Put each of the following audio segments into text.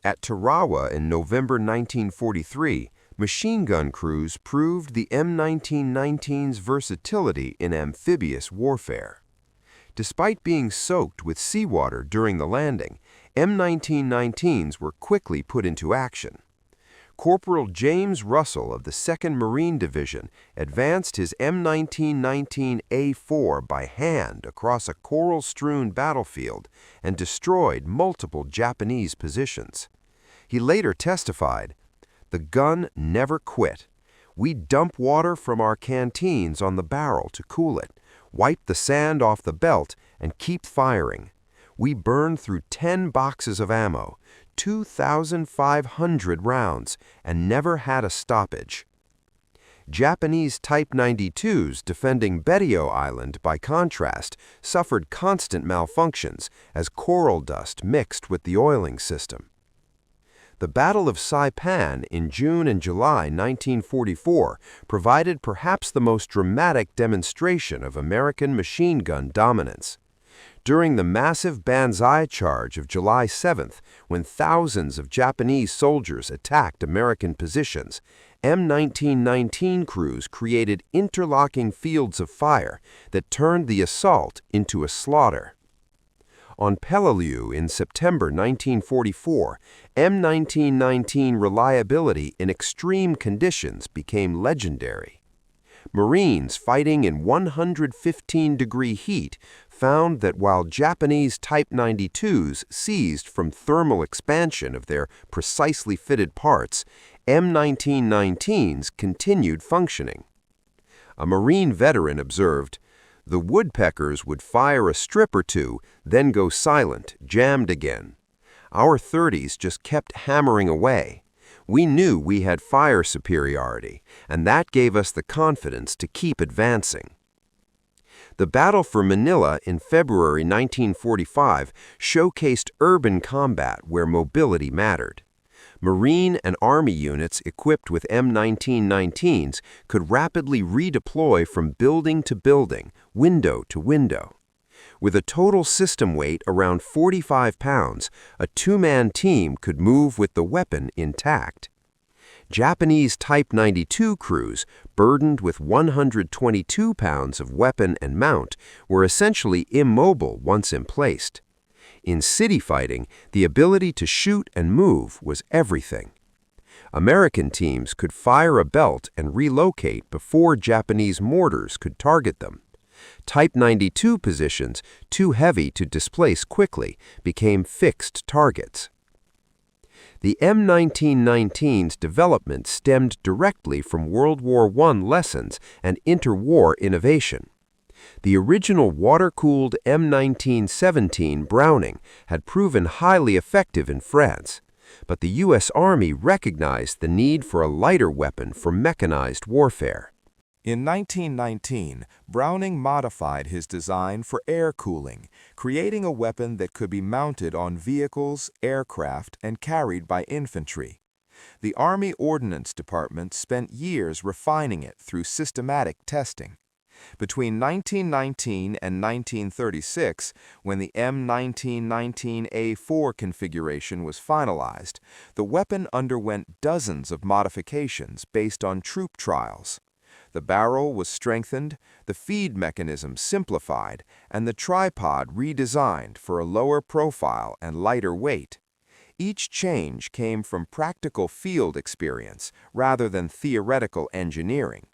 At Tarawa in November 1943, machine gun crews proved the M1919's versatility in amphibious warfare. Despite being soaked with seawater during the landing, M1919s were quickly put into action. Corporal James Russell of the 2nd Marine Division advanced his M1919A4 by hand across a coral-strewn battlefield and destroyed multiple Japanese positions. He later testified, "The gun never quit. We dump water from our canteens on the barrel to cool it, wipe the sand off the belt, and keep firing. We burned through 10 boxes of ammo, 2,500 rounds, and never had a stoppage." Japanese Type 92s defending Betio Island, by contrast, suffered constant malfunctions as coral dust mixed with the oiling system. The Battle of Saipan in June and July 1944 provided perhaps the most dramatic demonstration of American machine gun dominance. During the massive Banzai Charge of July 7th, when thousands of Japanese soldiers attacked American positions, M1919 crews created interlocking fields of fire that turned the assault into a slaughter. On Peleliu in September 1944, M1919 reliability in extreme conditions became legendary. Marines fighting in 115-degree heat found that while Japanese Type 92s seized from thermal expansion of their precisely fitted parts, M1919s continued functioning. A Marine veteran observed, "The woodpeckers would fire a strip or two, then go silent, jammed again. Our 30s just kept hammering away. We knew we had fire superiority, and that gave us the confidence to keep advancing." The battle for Manila in February 1945 showcased urban combat where mobility mattered. Marine and Army units equipped with M1919s could rapidly redeploy from building to building, window to window. With a total system weight around 45 pounds, a two-man team could move with the weapon intact. Japanese Type 92 crews, burdened with 122 pounds of weapon and mount, were essentially immobile once emplaced. In city fighting, the ability to shoot and move was everything. American teams could fire a belt and relocate before Japanese mortars could target them. Type 92 positions, too heavy to displace quickly, became fixed targets. The M1919's development stemmed directly from World War I lessons and interwar innovation. The original water-cooled M1917 Browning had proven highly effective in France, but the U.S. Army recognized the need for a lighter weapon for mechanized warfare. In 1919, Browning modified his design for air cooling, creating a weapon that could be mounted on vehicles, aircraft, and carried by infantry. The Army Ordnance Department spent years refining it through systematic testing. Between 1919 and 1936, when the M1919A4 configuration was finalized, the weapon underwent dozens of modifications based on troop trials. The barrel was strengthened, the feed mechanism simplified, and the tripod redesigned for a lower profile and lighter weight. Each change came from practical field experience rather than theoretical engineering.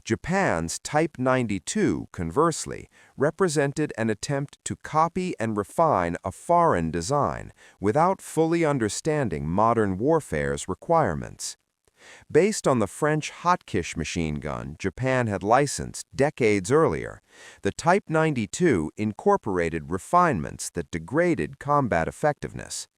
Japan's Type 92, conversely, represented an attempt to copy and refine a foreign design without fully understanding modern warfare's requirements. Based on the French Hotkish machine gun Japan had licensed decades earlier, the Type 92 incorporated refinements that degraded combat effectiveness.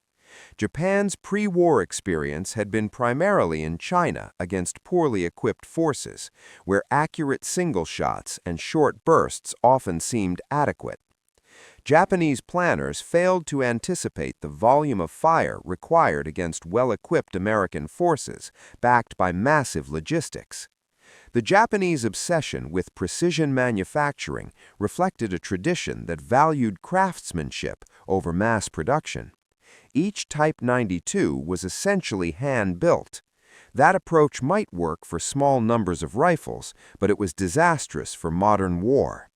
Japan's pre-war experience had been primarily in China against poorly equipped forces, where accurate single shots and short bursts often seemed adequate. Japanese planners failed to anticipate the volume of fire required against well-equipped American forces, backed by massive logistics. The Japanese obsession with precision manufacturing reflected a tradition that valued craftsmanship over mass production. Each Type 92 was essentially hand-built. That approach might work for small numbers of rifles, but it was disastrous for modern war.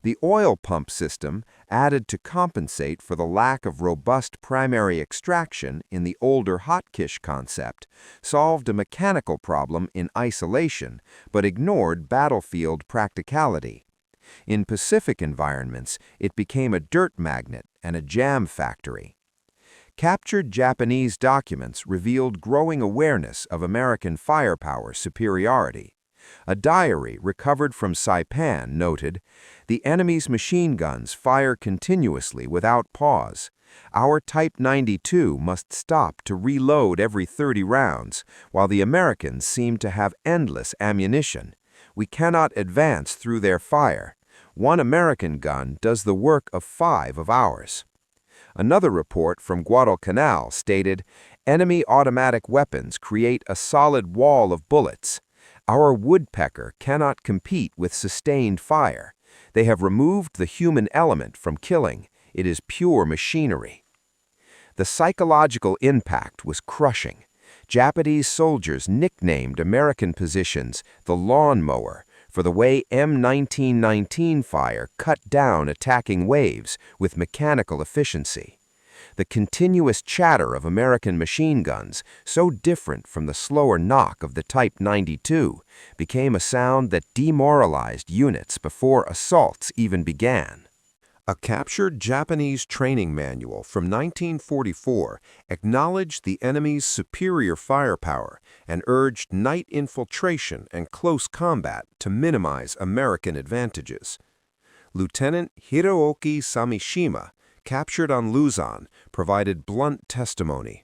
The oil pump system, added to compensate for the lack of robust primary extraction in the older Hotkish concept, solved a mechanical problem in isolation but ignored battlefield practicality. In Pacific environments, it became a dirt magnet and a jam factory. Captured Japanese documents revealed growing awareness of American firepower superiority. A diary recovered from Saipan noted, "The enemy's machine guns fire continuously without pause. Our Type 92 must stop to reload every 30 rounds, while the Americans seem to have endless ammunition. We cannot advance through their fire. One American gun does the work of 5 of ours." Another report from Guadalcanal stated, "Enemy automatic weapons create a solid wall of bullets. Our woodpecker cannot compete with sustained fire. They have removed the human element from killing. It is pure machinery." The psychological impact was crushing. Japanese soldiers nicknamed American positions the lawn mower for the way M1919 fire cut down attacking waves with mechanical efficiency. The continuous chatter of American machine guns, so different from the slower knock of the Type 92, became a sound that demoralized units before assaults even began. A captured Japanese training manual from 1944 acknowledged the enemy's superior firepower and urged night infiltration and close combat to minimize American advantages. Lieutenant Hiroki Samishima, captured on Luzon, provided blunt testimony.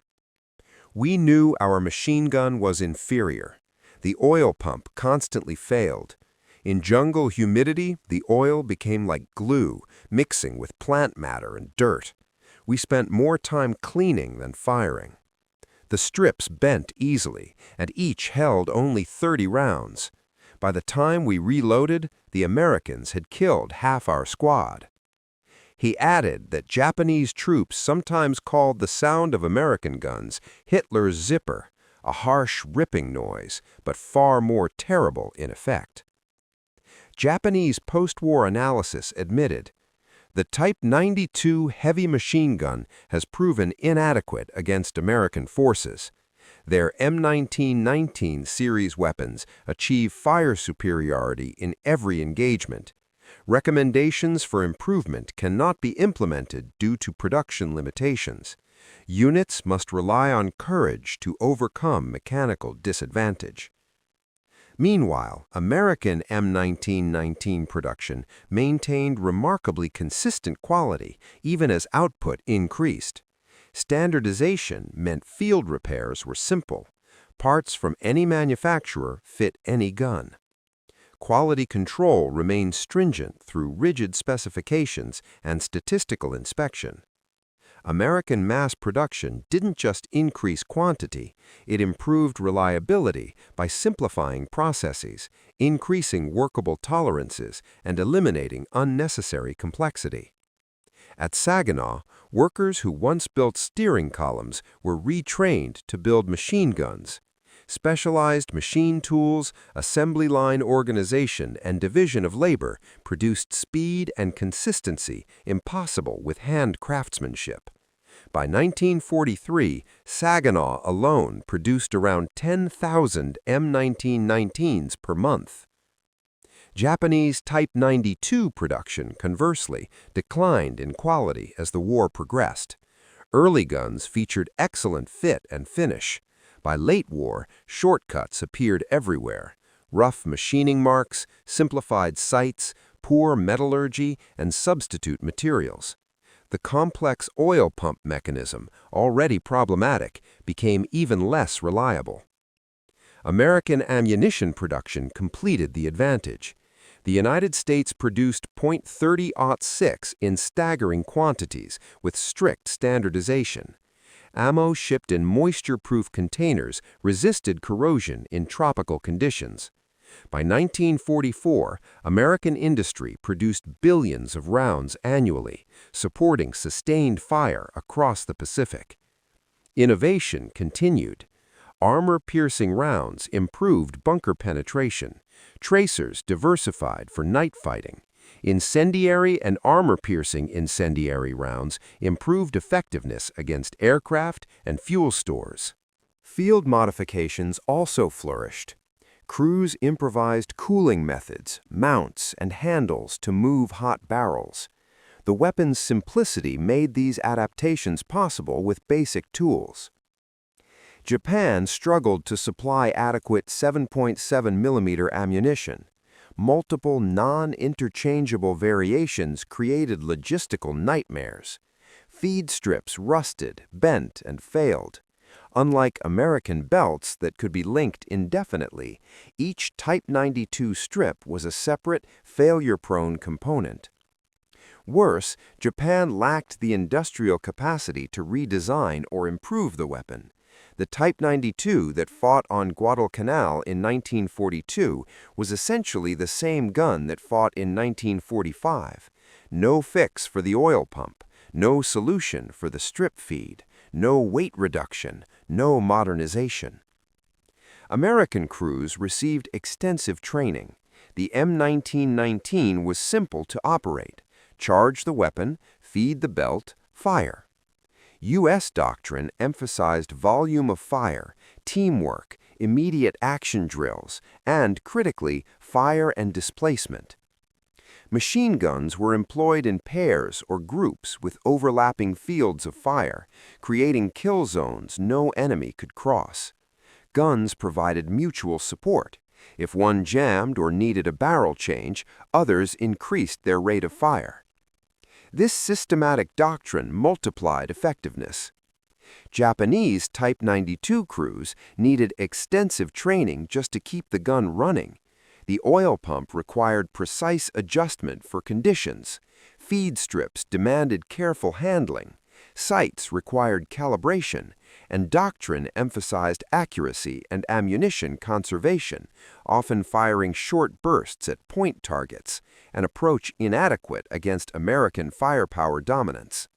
"We knew our machine gun was inferior. The oil pump constantly failed. In jungle humidity, the oil became like glue, mixing with plant matter and dirt. We spent more time cleaning than firing. The strips bent easily, and each held only 30 rounds. By the time we reloaded, the Americans had killed half our squad." He added that Japanese troops sometimes called the sound of American guns Hitler's zipper, a harsh ripping noise, but far more terrible in effect. Japanese post-war analysis admitted, "The Type 92 heavy machine gun has proven inadequate against American forces. Their M1919 series weapons achieve fire superiority in every engagement. Recommendations for improvement cannot be implemented due to production limitations. Units must rely on courage to overcome mechanical disadvantage." Meanwhile, American M1919 production maintained remarkably consistent quality even as output increased. Standardization meant field repairs were simple. Parts from any manufacturer fit any gun. Quality control remained stringent through rigid specifications and statistical inspection. American mass production didn't just increase quantity, it improved reliability by simplifying processes, increasing workable tolerances, and eliminating unnecessary complexity. At Saginaw, workers who once built steering columns were retrained to build machine guns. Specialized machine tools, assembly line organization, and division of labor produced speed and consistency impossible with hand craftsmanship. By 1943, Saginaw alone produced around 10,000 M1919s per month. Japanese Type 92 production, conversely, declined in quality as the war progressed. Early guns featured excellent fit and finish. By late war, shortcuts appeared everywhere. Rough machining marks, simplified sights, poor metallurgy, and substitute materials. The complex oil pump mechanism, already problematic, became even less reliable. American ammunition production completed the advantage. The United States produced .30-06 in staggering quantities with strict standardization. Ammo shipped in moisture-proof containers resisted corrosion in tropical conditions. By 1944, American industry produced billions of rounds annually, supporting sustained fire across the Pacific. Innovation continued. Armor-piercing rounds improved bunker penetration. Tracers diversified for night fighting. Incendiary and armor-piercing incendiary rounds improved effectiveness against aircraft and fuel stores. Field modifications also flourished. Crews improvised cooling methods, mounts, and handles to move hot barrels. The weapon's simplicity made these adaptations possible with basic tools. Japan struggled to supply adequate 7.7mm ammunition. Multiple non-interchangeable variations created logistical nightmares. Feed strips rusted, bent, and failed. Unlike American belts that could be linked indefinitely, each Type 92 strip was a separate, failure-prone component. Worse, Japan lacked the industrial capacity to redesign or improve the weapon. The Type 92 that fought on Guadalcanal in 1942 was essentially the same gun that fought in 1945. No fix for the oil pump, no solution for the strip feed, no weight reduction, no modernization. American crews received extensive training. The M1919 was simple to operate. Charge the weapon, feed the belt, fire. U.S. doctrine emphasized volume of fire, teamwork, immediate action drills, and, critically, fire and displacement. Machine guns were employed in pairs or groups with overlapping fields of fire, creating kill zones no enemy could cross. Guns provided mutual support. If one jammed or needed a barrel change, others increased their rate of fire. This systematic doctrine multiplied effectiveness. Japanese Type 92 crews needed extensive training just to keep the gun running. The oil pump required precise adjustment for conditions. Feed strips demanded careful handling. Sights required calibration, and doctrine emphasized accuracy and ammunition conservation, often firing short bursts at point targets, an approach inadequate against American firepower dominance.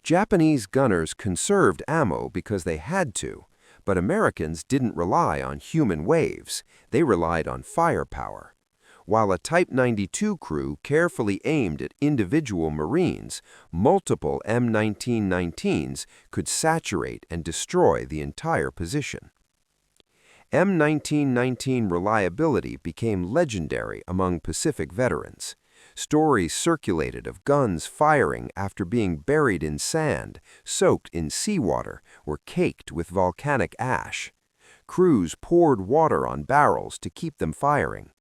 Japanese gunners conserved ammo because they had to, but Americans didn't rely on human waves, they relied on firepower. While a Type 92 crew carefully aimed at individual Marines, multiple M1919s could saturate and destroy the entire position. M1919 reliability became legendary among Pacific veterans. Stories circulated of guns firing after being buried in sand, soaked in seawater, or caked with volcanic ash. Crews poured water on barrels to keep them firing.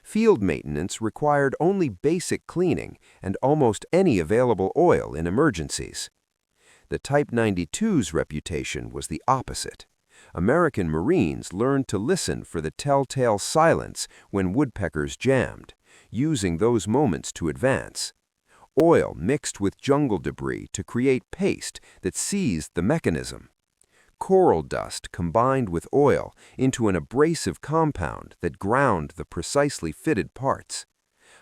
Field maintenance required only basic cleaning and almost any available oil in emergencies. The Type 92's reputation was the opposite. American Marines learned to listen for the telltale silence when woodpeckers jammed, using those moments to advance. Oil mixed with jungle debris to create paste that seized the mechanism. Coral dust combined with oil into an abrasive compound that ground the precisely fitted parts.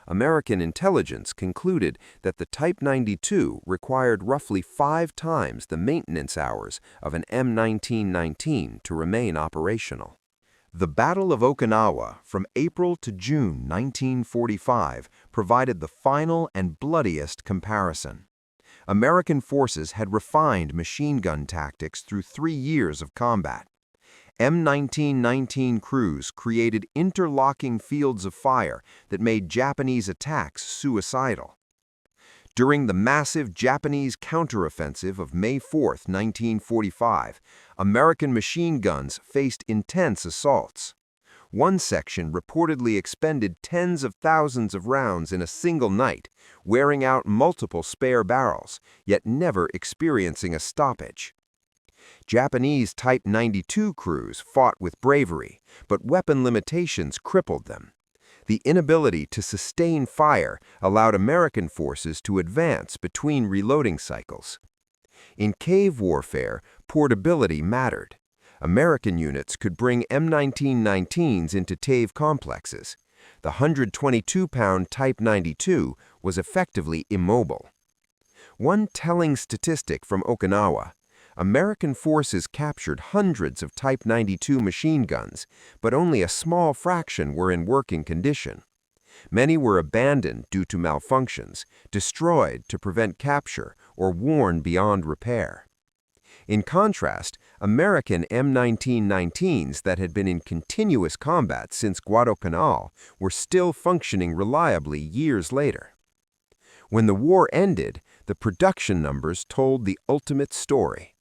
American intelligence concluded that the Type 92 required roughly 5 times the maintenance hours of an M1919 to remain operational. The Battle of Okinawa from April to June 1945 provided the final and bloodiest comparison. American forces had refined machine gun tactics through 3 years of combat. M1919 crews created interlocking fields of fire that made Japanese attacks suicidal. During the massive Japanese counteroffensive of May 4, 1945, American machine guns faced intense assaults. One section reportedly expended tens of thousands of rounds in a single night, wearing out multiple spare barrels, yet never experiencing a stoppage. Japanese Type 92 crews fought with bravery, but weapon limitations crippled them. The inability to sustain fire allowed American forces to advance between reloading cycles. In cave warfare, portability mattered. American units could bring M1919s into cave complexes. The 122-pound Type 92 was effectively immobile. One telling statistic from Okinawa: American forces captured hundreds of Type 92 machine guns, but only a small fraction were in working condition. Many were abandoned due to malfunctions, destroyed to prevent capture, or worn beyond repair. In contrast, American M1919s that had been in continuous combat since Guadalcanal were still functioning reliably years later. When the war ended, the production numbers told the ultimate story.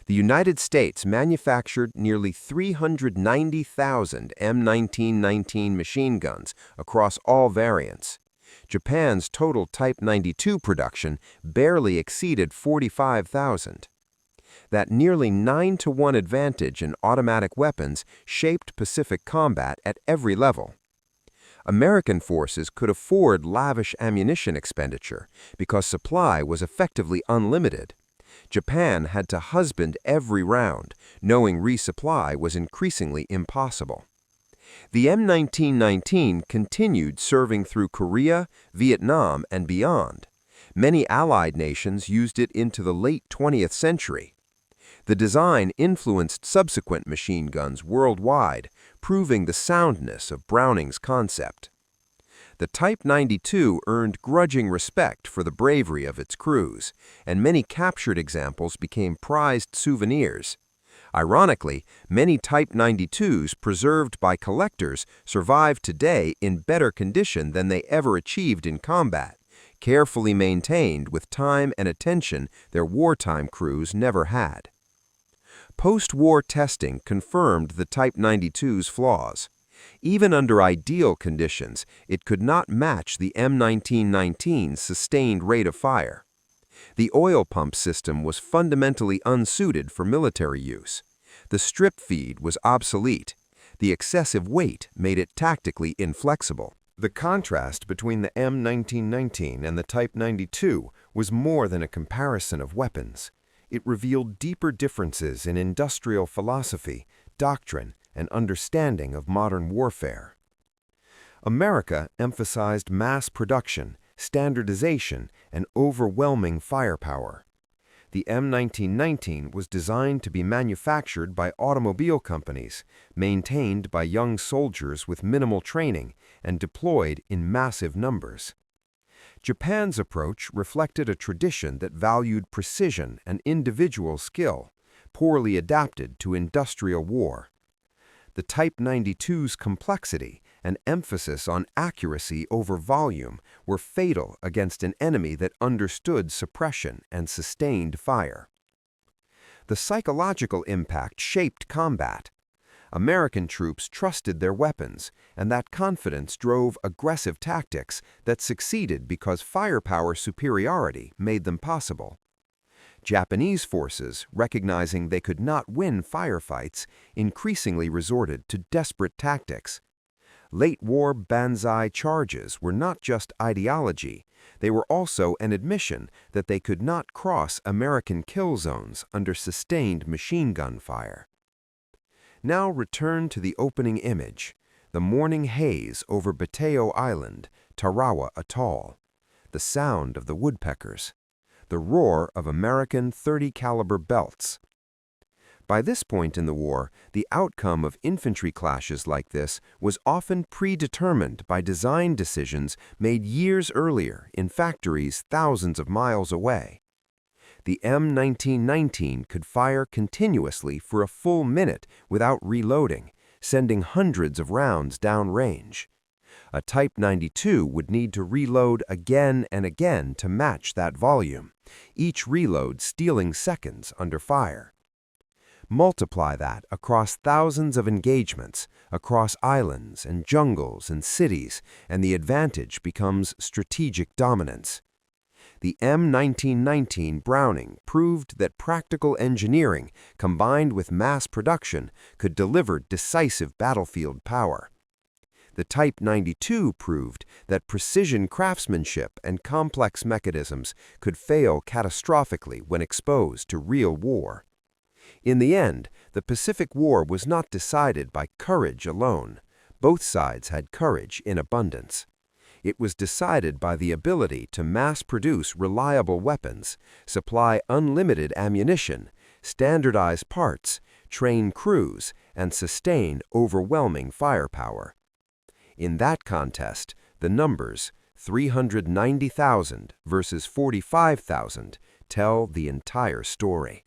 The United States manufactured nearly 390,000 M1919 machine guns across all variants. Japan's total Type 92 production barely exceeded 45,000. That nearly 9-to-1 advantage in automatic weapons shaped Pacific combat at every level. American forces could afford lavish ammunition expenditure because supply was effectively unlimited. Japan had to husband every round, knowing resupply was increasingly impossible. The M1919 continued serving through Korea, Vietnam, and beyond. Many Allied nations used it into the late 20th century. The design influenced subsequent machine guns worldwide, proving the soundness of Browning's concept. The Type 92 earned grudging respect for the bravery of its crews, and many captured examples became prized souvenirs. Ironically, many Type 92s preserved by collectors survive today in better condition than they ever achieved in combat, carefully maintained with time and attention their wartime crews never had. Post-war testing confirmed the Type 92's flaws. Even under ideal conditions, it could not match the M1919's sustained rate of fire. The oil pump system was fundamentally unsuited for military use. The strip feed was obsolete. The excessive weight made it tactically inflexible. The contrast between the M1919 and the Type 92 was more than a comparison of weapons. It revealed deeper differences in industrial philosophy, doctrine, and understanding of modern warfare. America emphasized mass production, standardization, and overwhelming firepower. The M1919 was designed to be manufactured by automobile companies, maintained by young soldiers with minimal training, and deployed in massive numbers. Japan's approach reflected a tradition that valued precision and individual skill, poorly adapted to industrial war. The Type 92's complexity and emphasis on accuracy over volume were fatal against an enemy that understood suppression and sustained fire. The psychological impact shaped combat. American troops trusted their weapons, and that confidence drove aggressive tactics that succeeded because firepower superiority made them possible. Japanese forces, recognizing they could not win firefights, increasingly resorted to desperate tactics. Late-war banzai charges were not just ideology, they were also an admission that they could not cross American kill zones under sustained machine gun fire. Now return to the opening image, the morning haze over Bateo Island, Tarawa Atoll, the sound of the woodpeckers, the roar of American .30 caliber belts. By this point in the war, the outcome of infantry clashes like this was often predetermined by design decisions made years earlier in factories thousands of miles away. The M1919 could fire continuously for a full minute without reloading, sending hundreds of rounds downrange. A Type 92 would need to reload again and again to match that volume, each reload stealing seconds under fire. Multiply that across thousands of engagements, across islands and jungles and cities, and the advantage becomes strategic dominance. The M1919 Browning proved that practical engineering, combined with mass production, could deliver decisive battlefield power. The Type 92 proved that precision craftsmanship and complex mechanisms could fail catastrophically when exposed to real war. In the end, the Pacific War was not decided by courage alone. Both sides had courage in abundance. It was decided by the ability to mass-produce reliable weapons, supply unlimited ammunition, standardize parts, train crews, and sustain overwhelming firepower. In that contest, the numbers, 390,000 versus 45,000, tell the entire story.